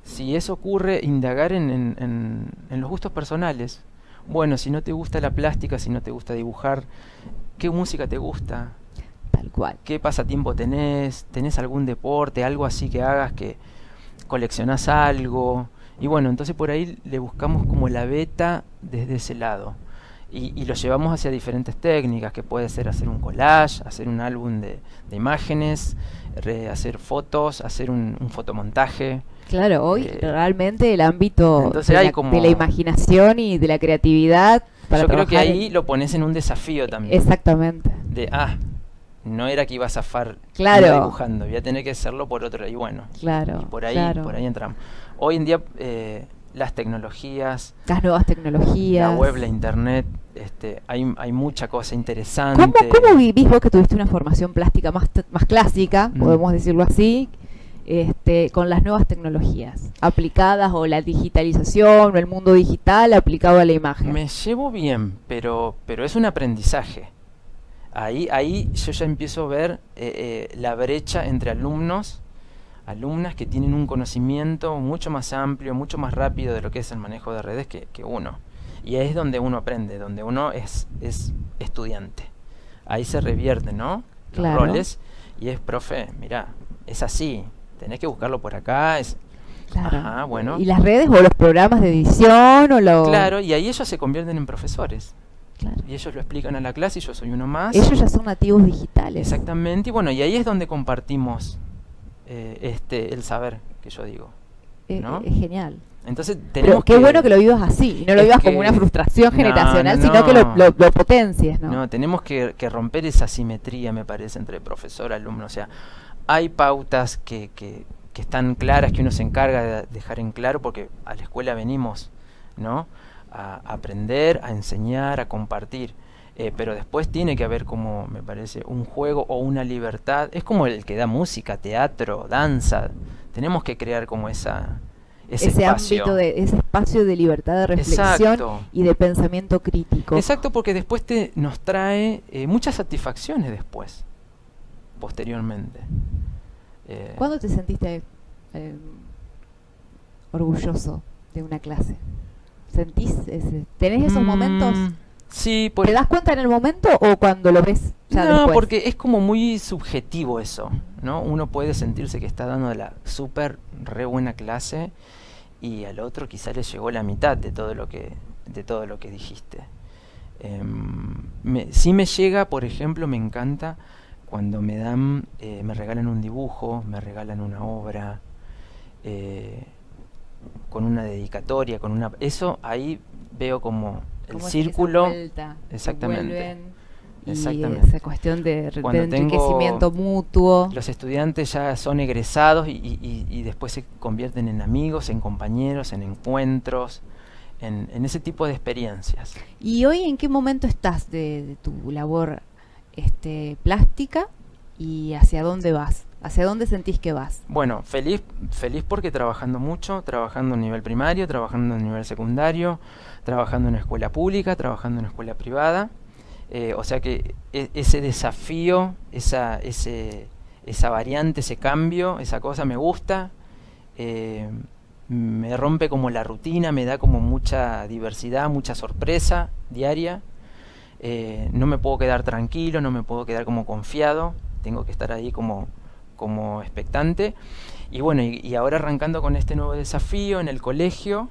si eso ocurre, indagar en los gustos personales. Bueno, si no te gusta la plástica, si no te gusta dibujar, ¿qué música te gusta? Tal cual. ¿Qué pasatiempo tenés? ¿Tenés algún deporte, algo así que hagas que coleccionás algo? Y bueno, entonces por ahí le buscamos como la beta desde ese lado. Y lo llevamos hacia diferentes técnicas, que puede ser hacer un collage, hacer un álbum de imágenes, hacer fotos, hacer un fotomontaje. Claro, hoy realmente el ámbito de la imaginación y de la creatividad para yo creo que ahí lo pones en un desafío también. Exactamente. No era que iba a zafar dibujando, voy a tener que hacerlo por otro. Y bueno, claro, y por ahí entramos. Hoy en día las tecnologías, las nuevas tecnologías, la web, la internet, hay mucha cosa interesante. ¿Cómo vivís vos que tuviste una formación plástica más clásica, podemos decirlo así, con las nuevas tecnologías aplicadas, o la digitalización, o el mundo digital aplicado a la imagen? Me llevo bien, pero es un aprendizaje. Ahí yo ya empiezo a ver la brecha entre alumnas que tienen un conocimiento mucho más amplio, mucho más rápido de lo que es el manejo de redes que uno. Y ahí es donde uno aprende, donde uno es estudiante. Ahí se revierten, ¿no? Claro. Los roles. Y es, profe, mira, es así. Tenés que buscarlo por acá. Claro. Ajá, bueno. Y las redes, o los programas de edición, o lo... Claro, y ahí ellos se convierten en profesores. Claro. Y ellos lo explican a la clase y yo soy uno más. Ellos ya son nativos digitales. Exactamente. Y bueno, y ahí es donde compartimos el saber que yo digo, ¿no? Es genial. Entonces Pero tenemos qué bueno que lo vivas así, y no lo vivas como una frustración generacional, sino que lo potencies, ¿no? No, tenemos que romper esa simetría, me parece, entre profesor y alumno. O sea, hay pautas que están claras, que uno se encarga de dejar en claro, porque a la escuela venimos, ¿no? A aprender, a enseñar, a compartir. Pero después tiene que haber, como me parece, un juego o una libertad. Es como el que da música, teatro, danza. Tenemos que crear como ese espacio. Ámbito ese espacio de libertad de reflexión. Exacto. Y de pensamiento crítico. Exacto, porque después nos trae muchas satisfacciones después, posteriormente. ¿Cuándo te sentiste orgulloso de una clase? ¿Tenés esos momentos? Sí. ¿Te das cuenta en el momento o cuando lo ves ya No, después? porque es como muy subjetivo eso, ¿no? Uno puede sentirse que está dando la súper re buena clase y al otro quizá le llegó la mitad de todo lo que dijiste. Sí me llega, por ejemplo, me encanta cuando me regalan un dibujo, me regalan una obra, con una dedicatoria, eso ahí veo como el círculo. Vuelta, exactamente. Y exactamente. esa cuestión de enriquecimiento mutuo. Los estudiantes ya son egresados y después se convierten en amigos, en compañeros, en encuentros, en ese tipo de experiencias. ¿Y hoy en qué momento estás de tu labor plástica y hacia dónde vas? ¿Hacia dónde sentís que vas? Bueno, feliz porque trabajando mucho, trabajando a nivel primario, trabajando a nivel secundario, trabajando en una escuela pública, trabajando en una escuela privada. O sea que ese desafío, esa variante, ese cambio, esa cosa me gusta. Me rompe como la rutina, me da como mucha diversidad, mucha sorpresa diaria. No me puedo quedar tranquilo, no me puedo quedar como confiado, tengo que estar ahí como expectante. Y bueno, y ahora arrancando con este nuevo desafío en el colegio,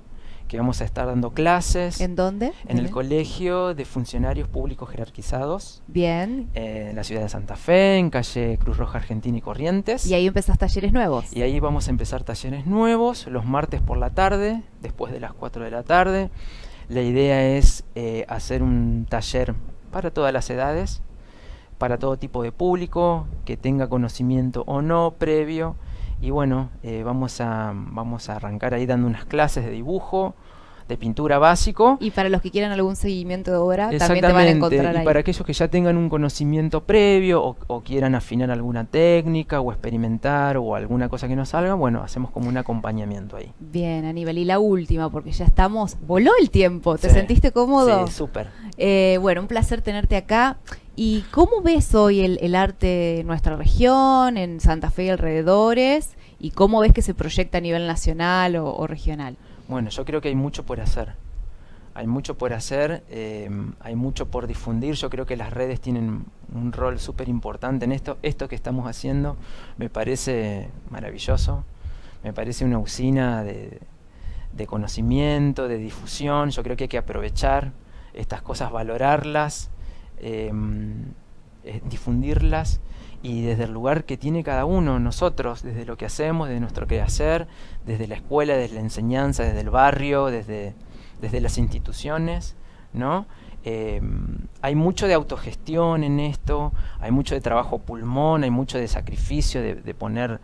que vamos a estar dando clases. ¿En dónde? En el Colegio de Funcionarios Públicos Jerarquizados. Bien. En la ciudad de Santa Fe, en calle Cruz Roja Argentina y Corrientes. ¿Y ahí empezás talleres nuevos? Y ahí vamos a empezar talleres nuevos, los martes por la tarde, después de las 4 de la tarde. La idea es hacer un taller para todas las edades, para todo tipo de público, que tenga conocimiento o no previo. Y bueno, vamos a arrancar ahí dando unas clases de dibujo, de pintura básico. Y para los que quieran algún seguimiento de obra, también te van a encontrar ahí. Y para aquellos que ya tengan un conocimiento previo o quieran afinar alguna técnica o experimentar o alguna cosa que nos salga, bueno, hacemos como un acompañamiento ahí. Bien, Aníbal. Y la última, porque ya voló el tiempo. ¿Te sentiste cómodo? Sí, súper. Bueno, un placer tenerte acá. ¿Y cómo ves hoy el arte en nuestra región, en Santa Fe y alrededores? ¿Y cómo ves que se proyecta a nivel nacional o regional? Bueno, yo creo que hay mucho por hacer. Hay mucho por hacer, hay mucho por difundir. Yo creo que las redes tienen un rol súper importante en esto. Esto que estamos haciendo me parece maravilloso. Me parece una usina de conocimiento, de difusión. Yo creo que hay que aprovechar estas cosas, valorarlas, difundirlas, y desde el lugar que tiene cada uno, nosotros, desde lo que hacemos, desde nuestro quehacer, desde la escuela, desde la enseñanza, desde el barrio, desde las instituciones, ¿no? Hay mucho de autogestión en esto, hay mucho de trabajo pulmón, hay mucho de sacrificio, de poner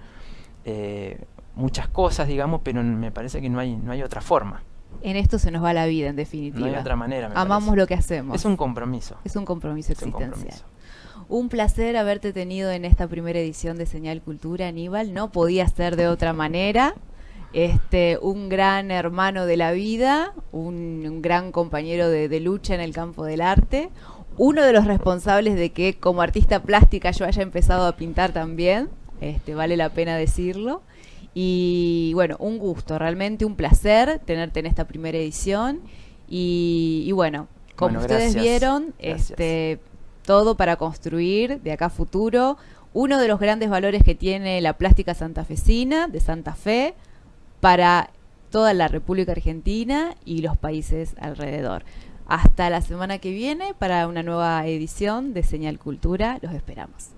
muchas cosas, digamos, pero me parece que no hay otra forma. En esto se nos va la vida, en No definitiva. hay otra manera, me Amamos parece. lo que hacemos. Es un compromiso. Es un compromiso Es un existencial. compromiso. Un placer haberte tenido en esta primera edición de Señal Cultura, Aníbal. No podía ser de otra manera. Un gran hermano de la vida, un gran compañero de lucha en el campo del arte, uno de los responsables de que como artista plástica yo haya empezado a pintar también, vale la pena decirlo. Y bueno, un gusto, realmente un placer tenerte en esta primera edición. Y bueno, como ustedes gracias. vieron, Gracias. todo para construir de acá a futuro. Uno de los grandes valores que tiene la plástica santafesina, de Santa Fe, para toda la República Argentina y los países alrededor. Hasta la semana que viene para una nueva edición de Señal Cultura. Los esperamos.